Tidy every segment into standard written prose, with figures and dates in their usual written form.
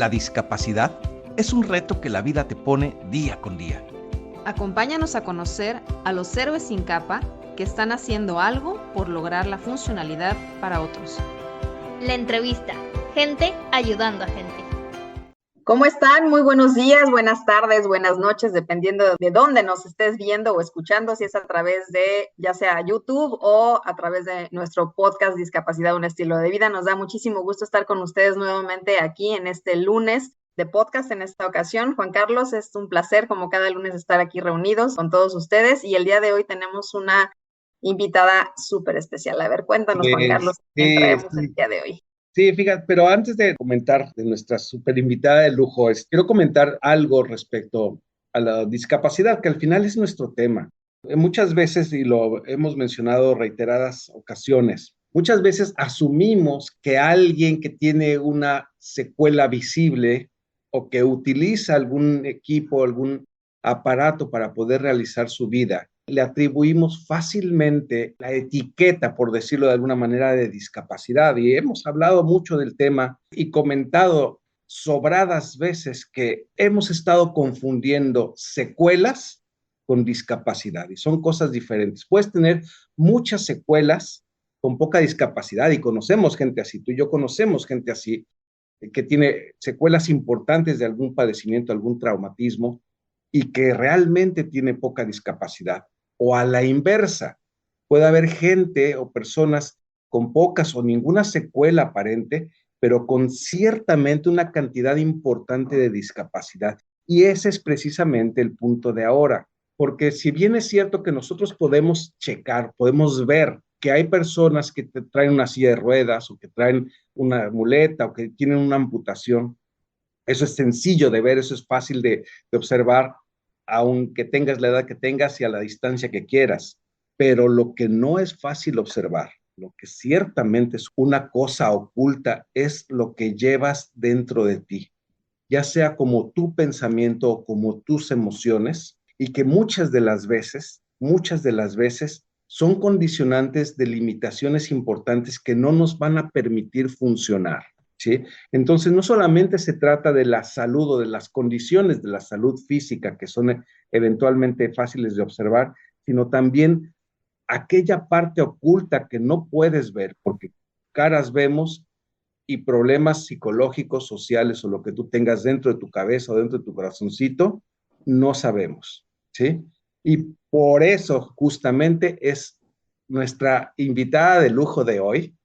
La discapacidad es un reto que la vida te pone día con día. Acompáñanos a conocer a los héroes sin capa que están haciendo algo por lograr la funcionalidad para otros. La entrevista. Gente ayudando a gente. ¿Cómo están? Muy buenos días, buenas tardes, buenas noches, dependiendo de dónde nos estés viendo o escuchando, si es a través de ya sea YouTube o a través de nuestro podcast Discapacidad, un estilo de vida. Nos da muchísimo gusto estar con ustedes nuevamente aquí en este lunes de podcast en esta ocasión. Juan Carlos, es un placer como cada lunes estar aquí reunidos con todos ustedes y el día de hoy tenemos una invitada súper especial. A ver, cuéntanos, Juan Carlos, ¿quién traemos el día de hoy? Sí, fíjate, pero antes de comentar de nuestra super invitada de lujo, quiero comentar algo respecto a la discapacidad, que al final es nuestro tema. Muchas veces, y lo hemos mencionado reiteradas ocasiones, muchas veces asumimos que alguien que tiene una secuela visible o que utiliza algún equipo, algún aparato para poder realizar su vida, le atribuimos fácilmente la etiqueta, por decirlo de alguna manera, de discapacidad. Y hemos hablado mucho del tema y comentado sobradas veces que hemos estado confundiendo secuelas con discapacidad y son cosas diferentes. Puedes tener muchas secuelas con poca discapacidad y conocemos gente así, tú y yo conocemos gente así, que tiene secuelas importantes de algún padecimiento, algún traumatismo y que realmente tiene poca discapacidad. O a la inversa, puede haber gente o personas con pocas o ninguna secuela aparente, pero con ciertamente una cantidad importante de discapacidad. Y ese es precisamente el punto de ahora, porque si bien es cierto que nosotros podemos checar, podemos ver que hay personas que te traen una silla de ruedas o que traen una muleta o que tienen una amputación, eso es sencillo de ver, eso es fácil de observar, aunque tengas la edad que tengas y a la distancia que quieras. Pero lo que no es fácil observar, lo que ciertamente es una cosa oculta, es lo que llevas dentro de ti, ya sea como tu pensamiento o como tus emociones, y que muchas de las veces son condicionantes de limitaciones importantes que no nos van a permitir funcionar. ¿Sí? Entonces, no solamente se trata de la salud o de las condiciones de la salud física que son eventualmente fáciles de observar, sino también aquella parte oculta que no puedes ver, porque caras vemos y problemas psicológicos, sociales o lo que tú tengas dentro de tu cabeza o dentro de tu corazoncito, no sabemos, ¿sí? Y por eso justamente es nuestra invitada de lujo de hoy,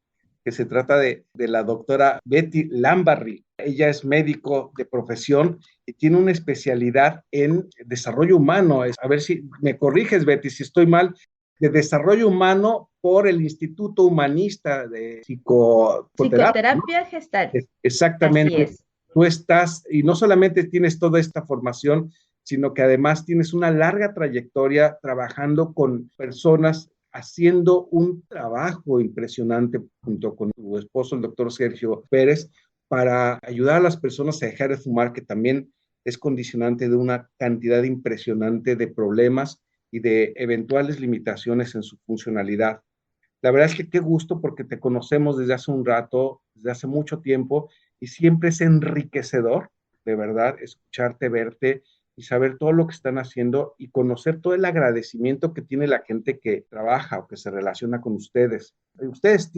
que se trata de la doctora Betty Lambarri. Ella es médico de profesión y tiene una especialidad en desarrollo humano. A ver si me corriges, Betty, si estoy mal, de desarrollo humano por el Instituto Humanista de Psicoterapia, ¿no? Gestal. Exactamente. Así es. Tú estás, y no solamente tienes toda esta formación, sino que además tienes una larga trayectoria trabajando con personas, haciendo un trabajo impresionante junto con tu esposo, el doctor Sergio Pérez, para ayudar a las personas a dejar de fumar, que también es condicionante de una cantidad impresionante de problemas y de eventuales limitaciones en su funcionalidad. La verdad es que qué gusto porque te conocemos desde hace un rato, desde hace mucho tiempo, y siempre es enriquecedor, de verdad, escucharte, verte y saber todo lo que están haciendo y conocer todo el agradecimiento que tiene la gente que trabaja o que se relaciona con ustedes. Ustedes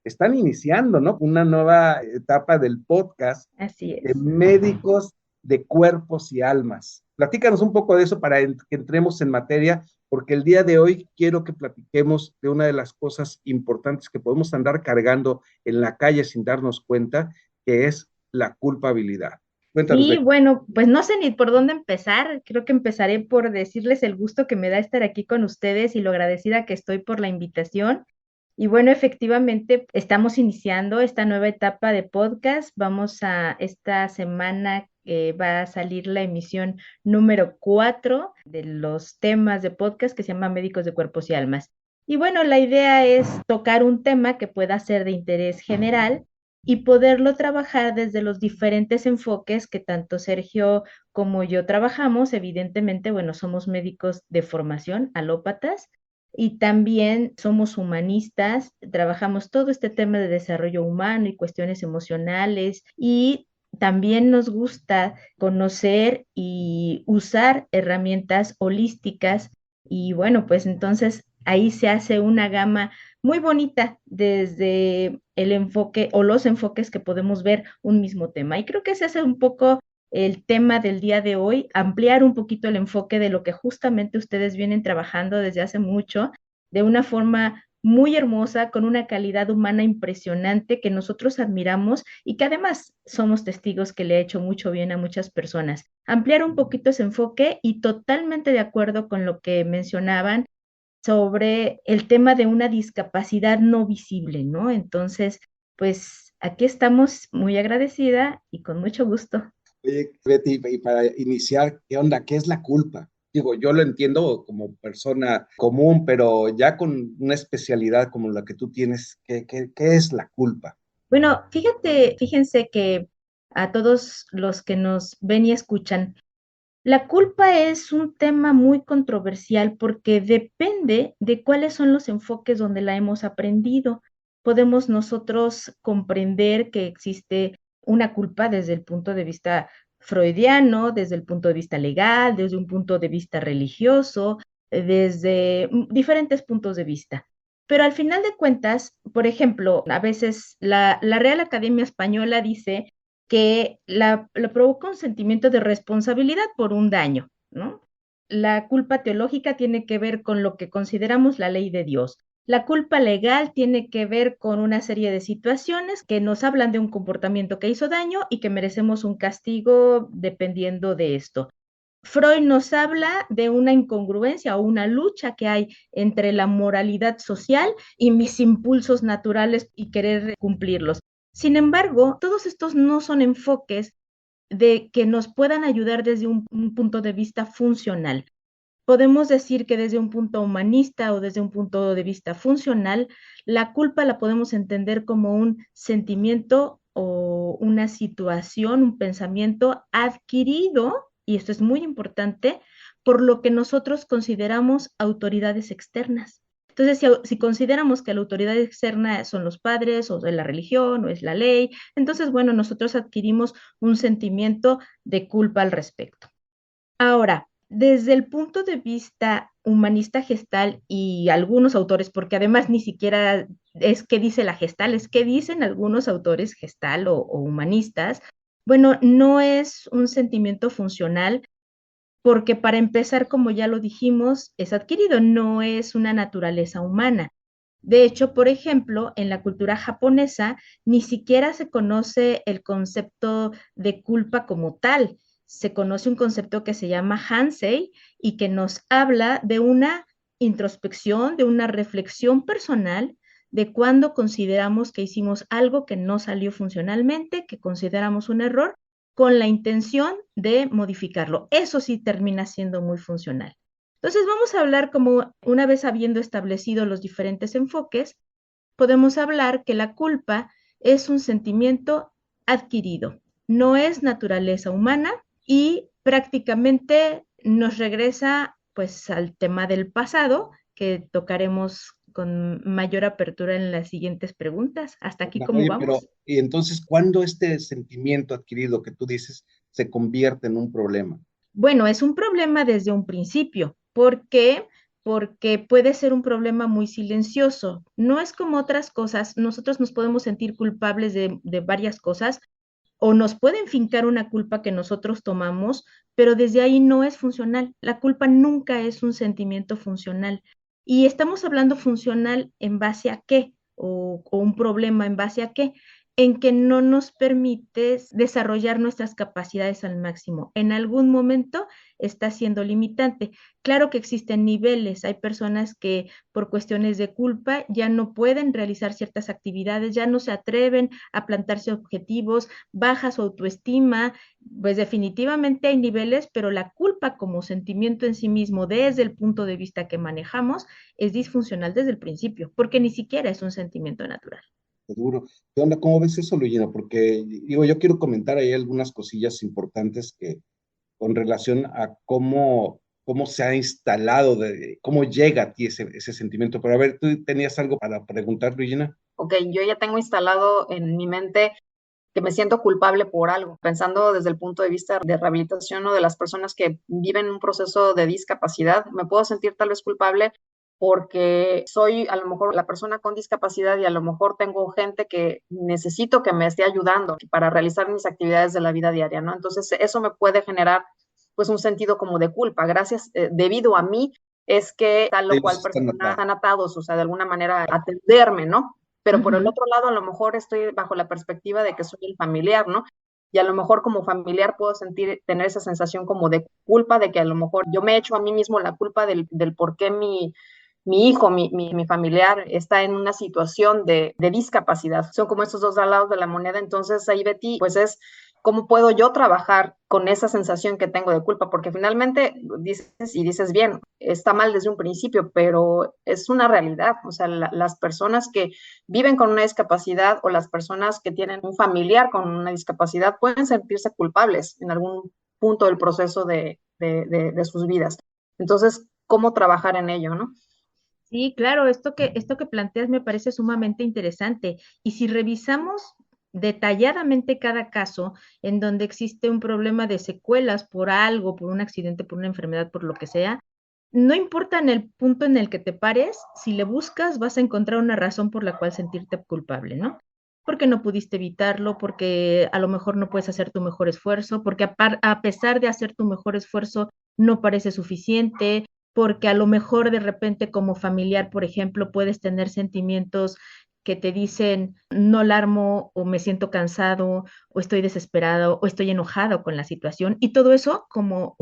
están iniciando, ¿no? Una nueva etapa del podcast. Así es. De médicos de cuerpos y almas. Platícanos un poco de eso para que entremos en materia, porque el día de hoy quiero que platiquemos de una de las cosas importantes que podemos andar cargando en la calle sin darnos cuenta, que es la culpabilidad. Cuéntanos, Sí, Becky. bueno, pues no sé ni por dónde empezar. Creo que empezaré por decirles el gusto que me da estar aquí con ustedes y lo agradecida que estoy por la invitación. Y bueno, efectivamente, estamos iniciando esta nueva etapa de podcast. Esta semana va a salir la emisión número 4 de los temas de podcast que se llama Médicos de Cuerpos y Almas. Y bueno, la idea es tocar un tema que pueda ser de interés general y poderlo trabajar desde los diferentes enfoques que tanto Sergio como yo trabajamos. Evidentemente, bueno, somos médicos de formación, alópatas, y también somos humanistas, trabajamos todo este tema de desarrollo humano y cuestiones emocionales y también nos gusta conocer y usar herramientas holísticas y bueno, pues entonces ahí se hace una gama muy bonita desde el enfoque o los enfoques que podemos ver un mismo tema. Y creo que ese es un poco el tema del día de hoy, ampliar un poquito el enfoque de lo que justamente ustedes vienen trabajando desde hace mucho, de una forma muy hermosa, con una calidad humana impresionante que nosotros admiramos y que además somos testigos que le ha hecho mucho bien a muchas personas. Ampliar un poquito ese enfoque y totalmente de acuerdo con lo que mencionaban sobre el tema de una discapacidad no visible, ¿no? Entonces, pues aquí estamos muy agradecida y con mucho gusto. Oye, Betty, y para iniciar, ¿qué onda? ¿Qué es la culpa? Digo, yo lo entiendo como persona común, pero ya con una especialidad como la que tú tienes, ¿qué es la culpa? Bueno, fíjense que a todos los que nos ven y escuchan, la culpa es un tema muy controversial porque depende de cuáles son los enfoques donde la hemos aprendido. Podemos nosotros comprender que existe una culpa desde el punto de vista freudiano, desde el punto de vista legal, desde un punto de vista religioso, desde diferentes puntos de vista. Pero al final de cuentas, por ejemplo, a veces la Real Academia Española dice que la provoca un sentimiento de responsabilidad por un daño, ¿no? La culpa teológica tiene que ver con lo que consideramos la ley de Dios. La culpa legal tiene que ver con una serie de situaciones que nos hablan de un comportamiento que hizo daño y que merecemos un castigo dependiendo de esto. Freud nos habla de una incongruencia o una lucha que hay entre la moralidad social y mis impulsos naturales y querer cumplirlos. Sin embargo, todos estos no son enfoques de que nos puedan ayudar desde un punto de vista funcional. Podemos decir que desde un punto humanista o desde un punto de vista funcional, la culpa la podemos entender como un sentimiento o una situación, un pensamiento adquirido, y esto es muy importante, por lo que nosotros consideramos autoridades externas. Entonces, si consideramos que la autoridad externa son los padres o es la religión o es la ley, entonces, bueno, nosotros adquirimos un sentimiento de culpa al respecto. Ahora, desde el punto de vista humanista gestal y algunos autores, porque además ni siquiera es qué dice la gestal, es qué dicen algunos autores gestal o humanistas, bueno, no es un sentimiento funcional porque para empezar, como ya lo dijimos, es adquirido, no es una naturaleza humana. De hecho, por ejemplo, en la cultura japonesa ni siquiera se conoce el concepto de culpa como tal. Se conoce un concepto que se llama Hansei y que nos habla de una introspección, de una reflexión personal de cuando consideramos que hicimos algo que no salió funcionalmente, que consideramos un error, con la intención de modificarlo. Eso sí termina siendo muy funcional. Entonces vamos a hablar como una vez habiendo establecido los diferentes enfoques, podemos hablar que la culpa es un sentimiento adquirido, no es naturaleza humana y prácticamente nos regresa pues al tema del pasado que tocaremos con mayor apertura en las siguientes preguntas. ¿Hasta aquí cómo Oye, pero, vamos? y entonces, ¿cuándo este sentimiento adquirido que tú dices se convierte en un problema? Bueno, es un problema desde un principio. ¿Por qué? Porque puede ser un problema muy silencioso. No es como otras cosas. Nosotros nos podemos sentir culpables de varias cosas o nos pueden fincar una culpa que nosotros tomamos, pero desde ahí no es funcional. La culpa nunca es un sentimiento funcional. Y estamos hablando funcional en base a qué o un problema en base a qué, en que no nos permite desarrollar nuestras capacidades al máximo. En algún momento está siendo limitante. Claro que existen niveles, hay personas que por cuestiones de culpa ya no pueden realizar ciertas actividades, ya no se atreven a plantarse objetivos, baja su autoestima, pues definitivamente hay niveles, pero la culpa como sentimiento en sí mismo desde el punto de vista que manejamos es disfuncional desde el principio, porque ni siquiera es un sentimiento natural. Seguro. ¿Qué onda? ¿Cómo ves eso, Luigina? Porque digo, yo quiero comentar ahí algunas cosillas importantes que con relación a cómo se ha instalado, cómo llega a ti ese sentimiento. Pero a ver, ¿tú tenías algo para preguntar, Luigina? Ok, yo ya tengo instalado en mi mente que me siento culpable por algo, pensando desde el punto de vista de rehabilitación o de las personas que viven un proceso de discapacidad, me puedo sentir tal vez culpable porque soy a lo mejor la persona con discapacidad y a lo mejor tengo gente que necesito que me esté ayudando para realizar mis actividades de la vida diaria, ¿no? Entonces eso me puede generar pues un sentido como de culpa, gracias, debido a mí es que tal o cual Ellos están persona atados. están atados, o sea, de alguna manera atenderme, ¿no? Pero por el Ujú. otro lado, a lo mejor estoy bajo la perspectiva de que soy el familiar, ¿no? Y a lo mejor como familiar puedo tener esa sensación como de culpa, de que a lo mejor yo me echo a mí mismo la culpa del por qué mi hijo, mi familiar está en una situación de discapacidad. Son como estos dos lados de la moneda. Entonces ahí, Betty, pues es cómo puedo yo trabajar con esa sensación que tengo de culpa, porque finalmente dices y dices bien, está mal desde un principio, pero es una realidad. O sea, las personas que viven con una discapacidad o las personas que tienen un familiar con una discapacidad pueden sentirse culpables en algún punto del proceso de sus vidas. Entonces, ¿cómo trabajar en ello, no? Sí, claro, esto que planteas me parece sumamente interesante. Y si revisamos detalladamente cada caso en donde existe un problema de secuelas por algo, por un accidente, por una enfermedad, por lo que sea, no importa en el punto en el que te pares, si le buscas vas a encontrar una razón por la cual sentirte culpable, ¿no? Porque no pudiste evitarlo, porque a lo mejor no puedes hacer tu mejor esfuerzo, porque a pesar de hacer tu mejor esfuerzo no parece suficiente, porque a lo mejor de repente como familiar, por ejemplo, puedes tener sentimientos que te dicen no la armo o me siento cansado o estoy desesperado o estoy enojado con la situación y todo eso como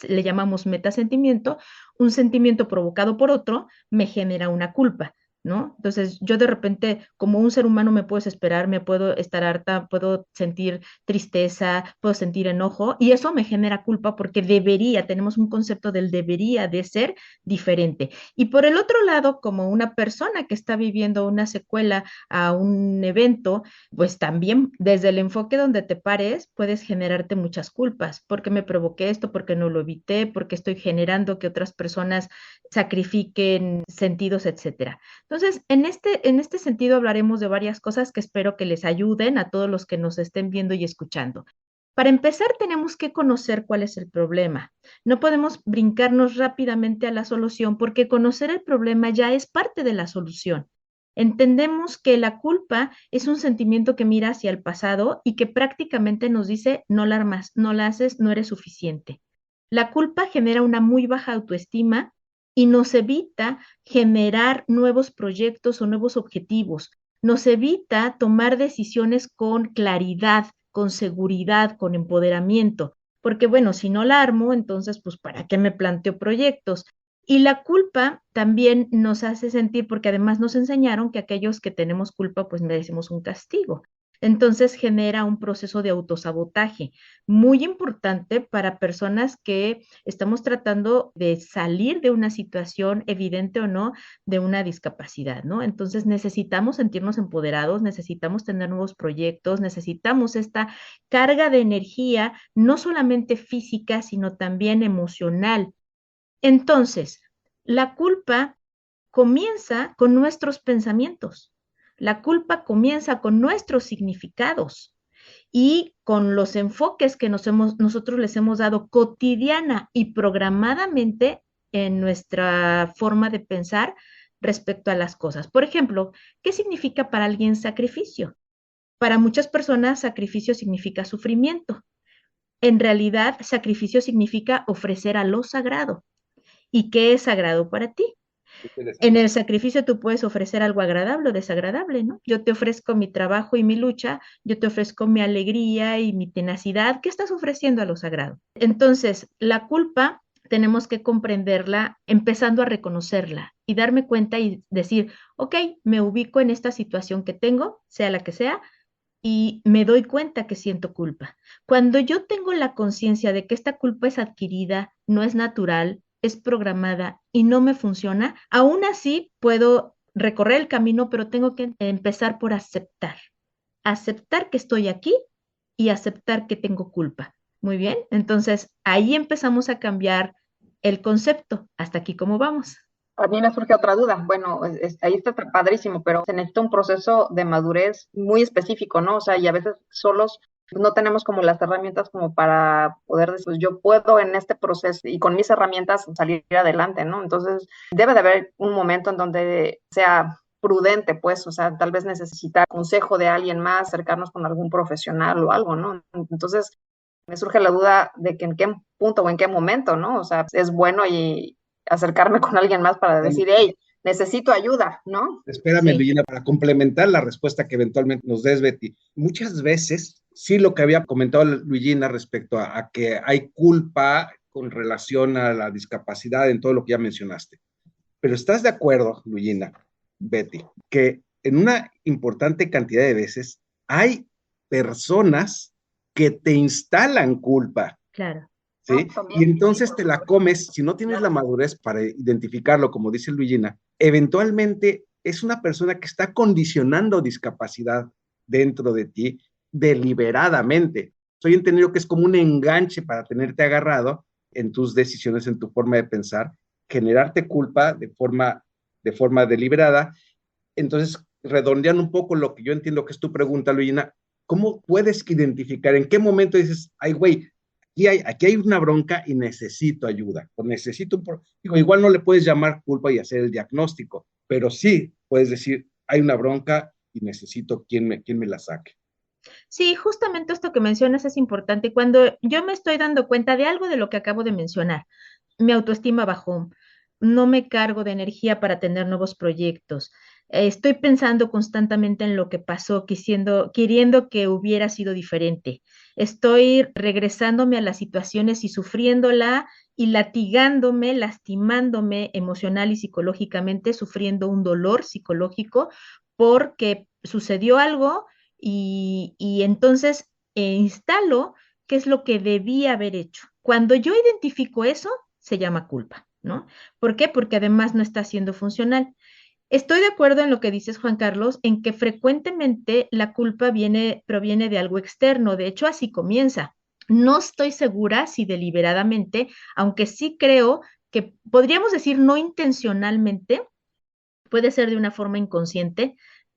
le llamamos metasentimiento, un sentimiento provocado por otro me genera una culpa. ¿No? Entonces, yo de repente, como un ser humano, me puedo desesperar, me puedo estar harta, puedo sentir tristeza, puedo sentir enojo, y eso me genera culpa porque debería, tenemos un concepto del debería de ser diferente. Y por el otro lado, como una persona que está viviendo una secuela a un evento, pues también desde el enfoque donde te pares, puedes generarte muchas culpas, porque me provoqué esto, porque no lo evité, porque estoy generando que otras personas sacrifiquen sentidos, etcétera. Entonces, en este sentido hablaremos de varias cosas que espero que les ayuden a todos los que nos estén viendo y escuchando. Para empezar, tenemos que conocer cuál es el problema. No podemos brincarnos rápidamente a la solución porque conocer el problema ya es parte de la solución. Entendemos que la culpa es un sentimiento que mira hacia el pasado y que prácticamente nos dice no la armas, no la haces, no eres suficiente. La culpa genera una muy baja autoestima y nos evita generar nuevos proyectos o nuevos objetivos. Nos evita tomar decisiones con claridad, con seguridad, con empoderamiento. Porque bueno, si no la armo, entonces, pues, ¿para qué me planteo proyectos? Y la culpa también nos hace sentir, porque además nos enseñaron que aquellos que tenemos culpa, pues merecemos un castigo. Entonces genera un proceso de autosabotaje muy importante para personas que estamos tratando de salir de una situación, evidente o no, de una discapacidad, ¿no? Entonces necesitamos sentirnos empoderados, necesitamos tener nuevos proyectos, necesitamos esta carga de energía, no solamente física, sino también emocional. Entonces, la culpa comienza con nuestros pensamientos. La culpa comienza con nuestros significados y con los enfoques que nosotros les hemos dado cotidiana y programadamente en nuestra forma de pensar respecto a las cosas. Por ejemplo, ¿qué significa para alguien sacrificio? Para muchas personas, sacrificio significa sufrimiento. En realidad, sacrificio significa ofrecer a lo sagrado. ¿Y qué es sagrado para ti? En Interesante. el sacrificio tú puedes ofrecer algo agradable o desagradable, ¿no? Yo te ofrezco mi trabajo y mi lucha, yo te ofrezco mi alegría y mi tenacidad. ¿Qué estás ofreciendo a lo sagrado? Entonces, la culpa tenemos que comprenderla empezando a reconocerla y darme cuenta y decir, ok, me ubico en esta situación que tengo, sea la que sea, y me doy cuenta que siento culpa. Cuando yo tengo la conciencia de que esta culpa es adquirida, no es natural, es programada y no me funciona, aún así puedo recorrer el camino, pero tengo que empezar por aceptar. Aceptar que estoy aquí y aceptar que tengo culpa. Muy bien, entonces ahí empezamos a cambiar el concepto. Hasta aquí, ¿cómo vamos? A mí me surge otra duda. Bueno, ahí está padrísimo, pero se necesita un proceso de madurez muy específico, ¿no? O sea, y a veces solos no tenemos como las herramientas como para poder decir, pues yo puedo en este proceso y con mis herramientas salir adelante, ¿no? Entonces, debe de haber un momento en donde sea prudente, pues, o sea, tal vez necesitar consejo de alguien más, acercarnos con algún profesional o algo, ¿no? Entonces, me surge la duda de que en qué punto o en qué momento, ¿no? O sea, es bueno y acercarme con alguien más para decir, hey, necesito ayuda, ¿no? Espérame, Sí. Luigina, para complementar la respuesta que eventualmente nos des, Betty. Muchas veces, sí, lo que había comentado Luigina respecto a que hay culpa con relación a la discapacidad en todo lo que ya mencionaste. Pero ¿estás de acuerdo, Luigina, Betty, que en una importante cantidad de veces hay personas que te instalan culpa? Claro. ¿Sí? Y entonces te la comes, si no tienes la madurez para identificarlo, como dice Luigina, eventualmente es una persona que está condicionando discapacidad dentro de ti deliberadamente. Soy entendido que es como un enganche para tenerte agarrado en tus decisiones, en tu forma de pensar, generarte culpa de forma deliberada. Entonces, redondeando un poco lo que yo entiendo que es tu pregunta, Luigina, ¿cómo puedes identificar en qué momento dices, ay, güey, aquí hay una bronca y necesito ayuda, o necesito, digo, igual no le puedes llamar culpa y hacer el diagnóstico, pero sí puedes decir, hay una bronca y necesito quien me la saque. Sí, justamente esto que mencionas es importante. Cuando yo me estoy dando cuenta de algo de lo que acabo de mencionar, mi autoestima bajó, no me cargo de energía para tener nuevos proyectos, estoy pensando constantemente en lo que pasó, queriendo que hubiera sido diferente, estoy regresándome a las situaciones y sufriéndola y latigándome, lastimándome emocional y psicológicamente, sufriendo un dolor psicológico porque sucedió algo y entonces instalo qué es lo que debía haber hecho. Cuando yo identifico eso, se llama culpa, ¿no? ¿Por qué? Porque además no está siendo funcional. Estoy de acuerdo en lo que dices, Juan Carlos, en que frecuentemente la culpa proviene de algo externo. De hecho, así comienza. No estoy segura si deliberadamente, aunque sí creo que podríamos decir no intencionalmente, puede ser de una forma inconsciente,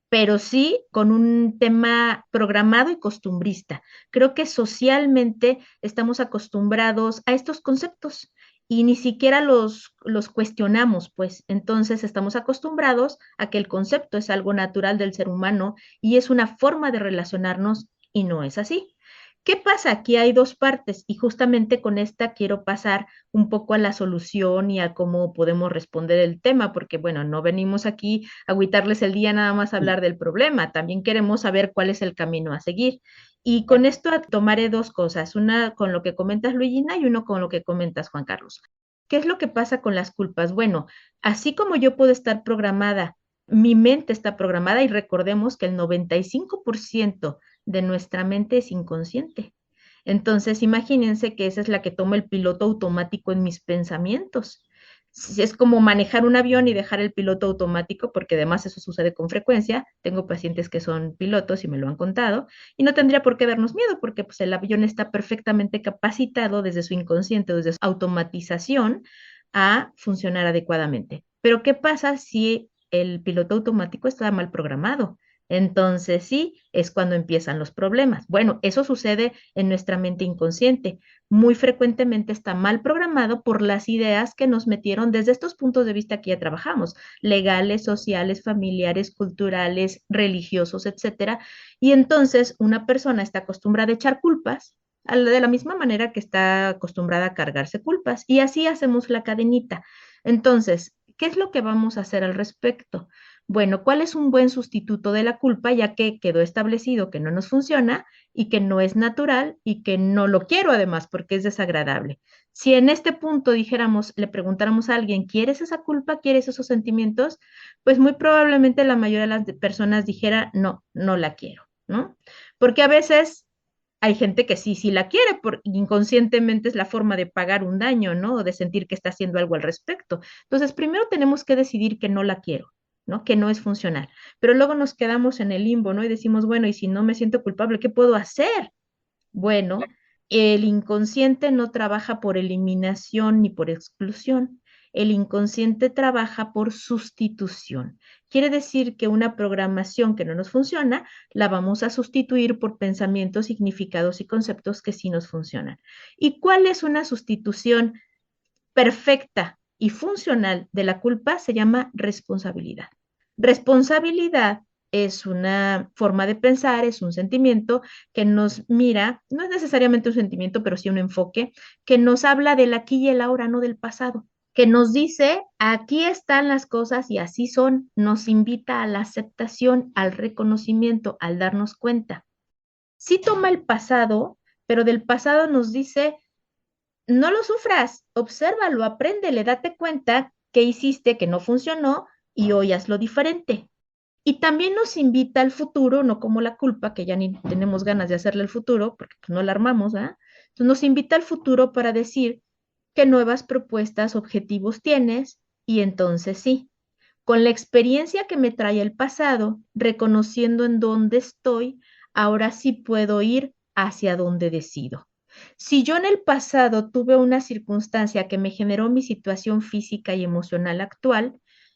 pero sí con un tema programado y costumbrista. Creo que socialmente estamos acostumbrados a estos conceptos y ni siquiera los cuestionamos, pues entonces estamos acostumbrados a que el concepto es algo natural del ser humano y es una forma de relacionarnos y no es así. ¿Qué pasa? Aquí hay dos partes y justamente con esta quiero pasar un poco a la solución y a cómo podemos responder el tema, porque bueno, no venimos aquí a agüitarles el día nada más a hablar del problema, también queremos saber cuál es el camino a seguir. Y con esto tomaré dos cosas, una con lo que comentas Luigina y uno con lo que comentas Juan Carlos. ¿Qué es lo que pasa con las culpas? Bueno, así como yo puedo estar programada, mi mente está programada y recordemos que el 95% de nuestra mente es inconsciente. Entonces, imagínense que esa es la que toma el piloto automático en mis pensamientos. Es como manejar un avión y dejar el piloto automático, porque además eso sucede con frecuencia. Tengo pacientes que son pilotos y me lo han contado, y no tendría por qué darnos miedo, porque pues, el avión está perfectamente capacitado desde su inconsciente, desde su automatización, a funcionar adecuadamente. Pero, ¿qué pasa si el piloto automático está mal programado? Entonces sí, es cuando empiezan los problemas. Bueno, eso sucede en nuestra mente inconsciente. Muy frecuentemente está mal programado por las ideas que nos metieron desde estos puntos de vista que ya trabajamos, legales, sociales, familiares, culturales, religiosos, etcétera. Y entonces una persona está acostumbrada a echar culpas de la misma manera que está acostumbrada a cargarse culpas. Y así hacemos la cadenita. Entonces, ¿qué es lo que vamos a hacer al respecto? Bueno, ¿cuál es un buen sustituto de la culpa, ya que quedó establecido que no nos funciona y que no es natural y que no lo quiero además porque es desagradable? Si en este punto dijéramos, le preguntáramos a alguien, ¿quieres esa culpa? ¿Quieres esos sentimientos? Pues muy probablemente la mayoría de las personas dijera, no, no la quiero, ¿no? Porque a veces hay gente que sí, sí la quiere, porque inconscientemente es la forma de pagar un daño, ¿no? O de sentir que está haciendo algo al respecto. Entonces, primero tenemos que decidir que no la quiero, ¿no? Que no es funcional. Pero luego nos quedamos en el limbo, ¿no? Y decimos, bueno, y si no me siento culpable, ¿qué puedo hacer? Bueno, el inconsciente no trabaja por eliminación ni por exclusión. El inconsciente trabaja por sustitución. Quiere decir que una programación que no nos funciona, la vamos a sustituir por pensamientos, significados y conceptos que sí nos funcionan. ¿Y cuál es una sustitución perfecta y funcional de la culpa? Se llama responsabilidad. Responsabilidad es una forma de pensar, es un sentimiento que nos mira, no es necesariamente un sentimiento, pero sí un enfoque, que nos habla del aquí y el ahora, no del pasado, que nos dice, aquí están las cosas y así son, nos invita a la aceptación, al reconocimiento, al darnos cuenta. Sí toma el pasado, pero del pasado nos dice, no lo sufras, obsérvalo, apréndele, date cuenta que hiciste, que no funcionó y hoy hazlo diferente. Y también nos invita al futuro, no como la culpa, que ya ni tenemos ganas de hacerle el futuro, porque pues, no la armamos, ¿ah? Entonces nos invita al futuro para decir qué nuevas propuestas, objetivos tienes, y entonces sí, con la experiencia que me trae el pasado, reconociendo en dónde estoy, ahora sí puedo ir hacia donde decido. Si yo en el pasado tuve una circunstancia que me generó mi situación física y emocional actual,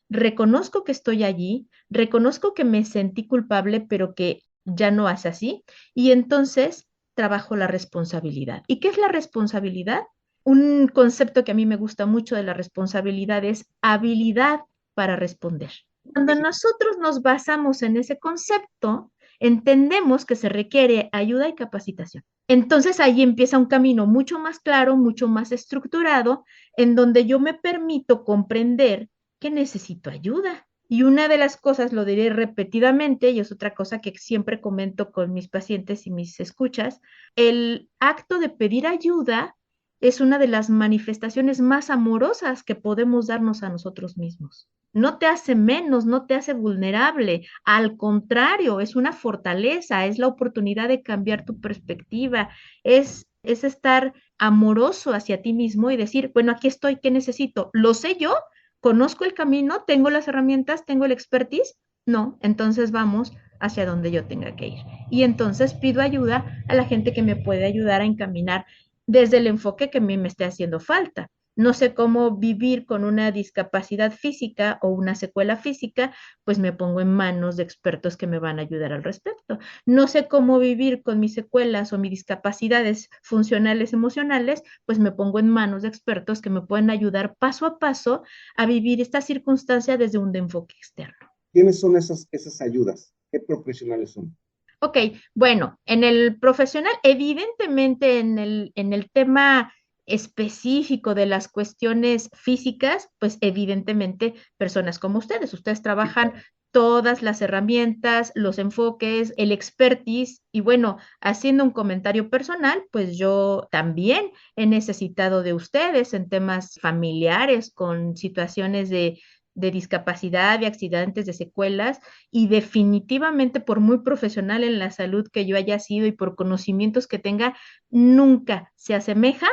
reconozco que estoy allí, reconozco que me sentí culpable, pero que ya no es así, y entonces trabajo la responsabilidad. ¿Y qué es la responsabilidad? Un concepto que a mí me gusta mucho de la responsabilidad es habilidad para responder. Cuando nosotros nos basamos en ese concepto, entendemos que se requiere ayuda y capacitación. Entonces ahí empieza un camino mucho más claro, mucho más estructurado, en donde yo me permito comprender que necesito ayuda. Y una de las cosas, lo diré repetidamente, y es otra cosa que siempre comento con mis pacientes y mis escuchas, el acto de pedir ayuda es una de las manifestaciones más amorosas que podemos darnos a nosotros mismos. No te hace menos, no te hace vulnerable, al contrario, es una fortaleza, es la oportunidad de cambiar tu perspectiva, es estar amoroso hacia ti mismo y decir, bueno, aquí estoy, ¿qué necesito? ¿Lo sé yo? ¿Conozco el camino? ¿Tengo las herramientas? ¿Tengo el expertise? No, entonces vamos hacia donde yo tenga que ir. Y entonces pido ayuda a la gente que me puede ayudar a encaminar desde el enfoque que a mí me esté haciendo falta. No sé cómo vivir con una discapacidad física o una secuela física, pues me pongo en manos de expertos que me van a ayudar al respecto. No sé cómo vivir con mis secuelas o mis discapacidades funcionales emocionales, pues me pongo en manos de expertos que me pueden ayudar paso a paso a vivir esta circunstancia desde un enfoque externo. ¿Quiénes son esas ayudas? ¿Qué profesionales son? Ok, bueno, en el profesional, evidentemente en el tema específico de las cuestiones físicas, pues evidentemente personas como ustedes trabajan todas las herramientas, los enfoques, el expertise y bueno, haciendo un comentario personal, pues yo también he necesitado de ustedes en temas familiares con situaciones de discapacidad, de accidentes, de secuelas, y definitivamente por muy profesional en la salud que yo haya sido y por conocimientos que tenga, nunca se asemeja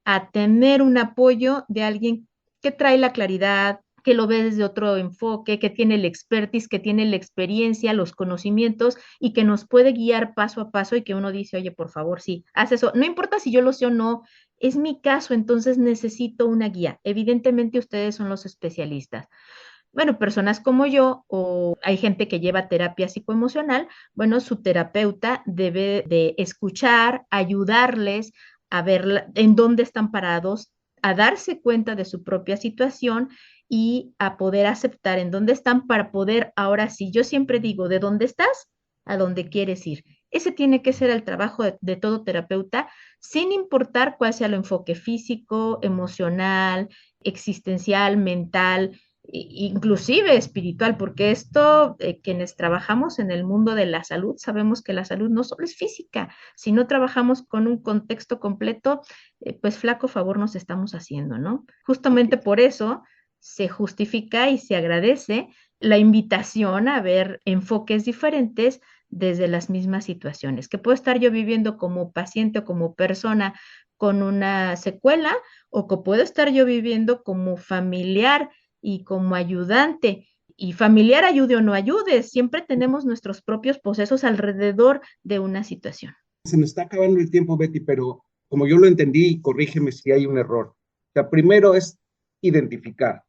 a tener un apoyo de alguien que trae la claridad, que lo ve desde otro enfoque, que tiene el expertise, que tiene la experiencia, los conocimientos y que nos puede guiar paso a paso y que uno dice, oye, por favor, sí, haz eso. No importa si yo lo sé o no, es mi caso, entonces necesito una guía. Evidentemente ustedes son los especialistas. Bueno, personas como yo o hay gente que lleva terapia psicoemocional, bueno, su terapeuta debe de escuchar, ayudarles a ver en dónde están parados, a darse cuenta de su propia situación y a poder aceptar en dónde están para poder, ahora sí, yo siempre digo, de dónde estás a dónde quieres ir. Ese tiene que ser el trabajo de todo terapeuta, sin importar cuál sea el enfoque físico, emocional, existencial, mental, inclusive espiritual, porque esto, quienes trabajamos en el mundo de la salud, sabemos que la salud no solo es física, si no trabajamos con un contexto completo, pues flaco favor nos estamos haciendo, ¿no? Justamente por eso se justifica y se agradece la invitación a ver enfoques diferentes desde las mismas situaciones, que puedo estar yo viviendo como paciente o como persona con una secuela, o que puedo estar yo viviendo como familiar y como ayudante. Y familiar ayude o no ayude, siempre tenemos nuestros propios procesos alrededor de una situación. Se nos está acabando el tiempo, Betty, pero como yo lo entendí, corrígeme si hay un error. O sea, primero es identificar.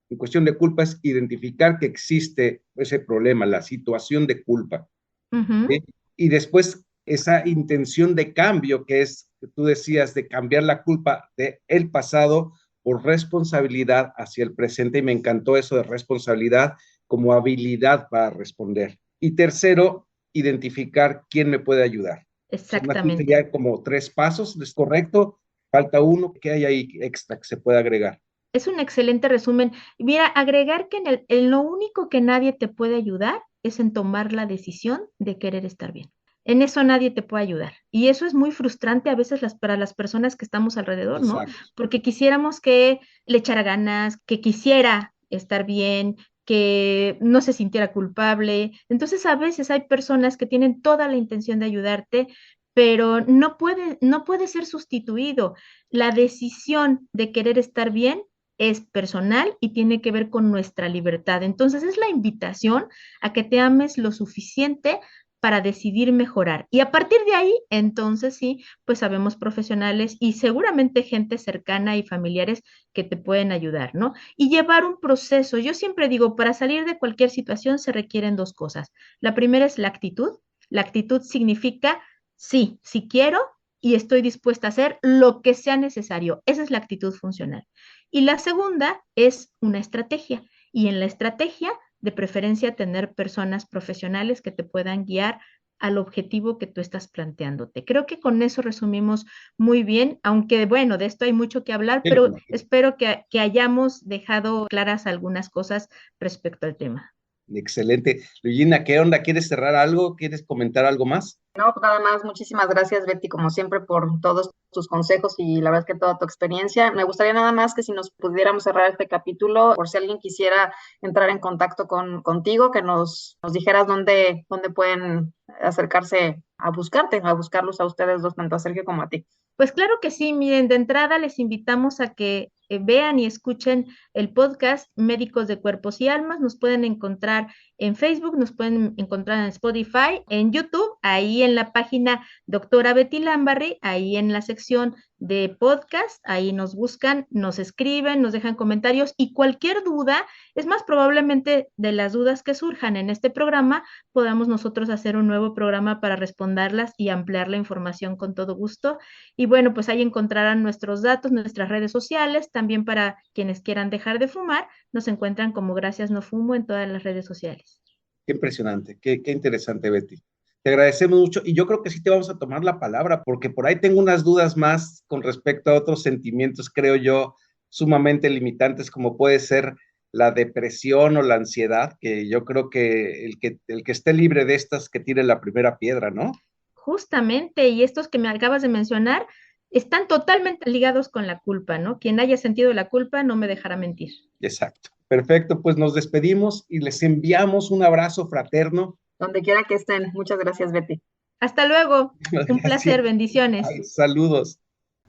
En cuestión de culpa es identificar que existe ese problema, la situación de culpa. Ujú. ¿Sí? Y después esa intención de cambio que es, que tú decías, de cambiar la culpa del pasado por responsabilidad hacia el presente, y me encantó eso de responsabilidad como habilidad para responder. Y tercero, identificar quién me puede ayudar. Exactamente. Sería como 3 pasos, ¿es correcto? Falta uno, ¿qué hay ahí extra que se puede agregar? Es un excelente resumen. Mira, agregar que en lo único que nadie te puede ayudar es en tomar la decisión de querer estar bien. En eso nadie te puede ayudar. Y eso es muy frustrante a veces para las personas que estamos alrededor, ¿no? Exacto. Porque quisiéramos que le echara ganas, que quisiera estar bien, que no se sintiera culpable. Entonces, a veces hay personas que tienen toda la intención de ayudarte, pero no puede ser sustituido. La decisión de querer estar bien es personal y tiene que ver con nuestra libertad. Entonces, es la invitación a que te ames lo suficiente para decidir mejorar. Y a partir de ahí, entonces sí, pues sabemos profesionales y seguramente gente cercana y familiares que te pueden ayudar, ¿no? Y llevar un proceso. Yo siempre digo, para salir de cualquier situación se requieren 2 cosas. La primera es la actitud. La actitud significa, sí quiero y estoy dispuesta a hacer lo que sea necesario. Esa es la actitud funcional. Y la segunda es una estrategia. Y en la estrategia, de preferencia, tener personas profesionales que te puedan guiar al objetivo que tú estás planteándote. Creo que con eso resumimos muy bien, aunque bueno, de esto hay mucho que hablar, pero espero que hayamos dejado claras algunas cosas respecto al tema. Excelente. Luyina, ¿qué onda? ¿Quieres cerrar algo? ¿Quieres comentar algo más? No, pues nada más, muchísimas gracias, Betty, como siempre, por todos tus consejos y la verdad es que toda tu experiencia. Me gustaría nada más que si nos pudiéramos cerrar este capítulo, por si alguien quisiera entrar en contacto contigo, que nos dijeras dónde pueden acercarse a buscarte, a buscarlos a ustedes dos, tanto a Sergio como a ti. Pues claro que sí, miren, de entrada les invitamos a que vean y escuchen el podcast Médicos de Cuerpos y Almas. Nos pueden encontrar en Facebook, nos pueden encontrar en Spotify, en YouTube, ahí en la página Doctora Betty Lambarry, ahí en la sección de podcast, ahí nos buscan, nos escriben, nos dejan comentarios y cualquier duda, es más, probablemente de las dudas que surjan en este programa, podamos nosotros hacer un nuevo programa para responderlas y ampliar la información con todo gusto. Y bueno, pues ahí encontrarán nuestros datos, nuestras redes sociales, también para quienes quieran dejar de fumar, nos encuentran como Gracias No Fumo en todas las redes sociales. Qué impresionante, qué interesante, Betty. Te agradecemos mucho y yo creo que sí te vamos a tomar la palabra porque por ahí tengo unas dudas más con respecto a otros sentimientos, creo yo, sumamente limitantes como puede ser la depresión o la ansiedad, que yo creo que el que esté libre de estas que tire la primera piedra, ¿no? Justamente, y estos que me acabas de mencionar están totalmente ligados con la culpa, ¿no? Quien haya sentido la culpa no me dejará mentir. Exacto. Perfecto, pues nos despedimos y les enviamos un abrazo fraterno. Donde quiera que estén. Muchas gracias, Betty. Hasta luego. Un placer, bendiciones. Ay, saludos.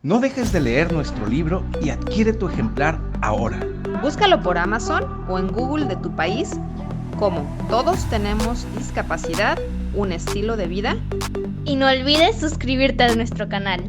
No dejes de leer nuestro libro y adquiere tu ejemplar ahora. Búscalo por Amazon o en Google de tu país como Todos tenemos discapacidad, un estilo de vida. Y no olvides suscribirte a nuestro canal.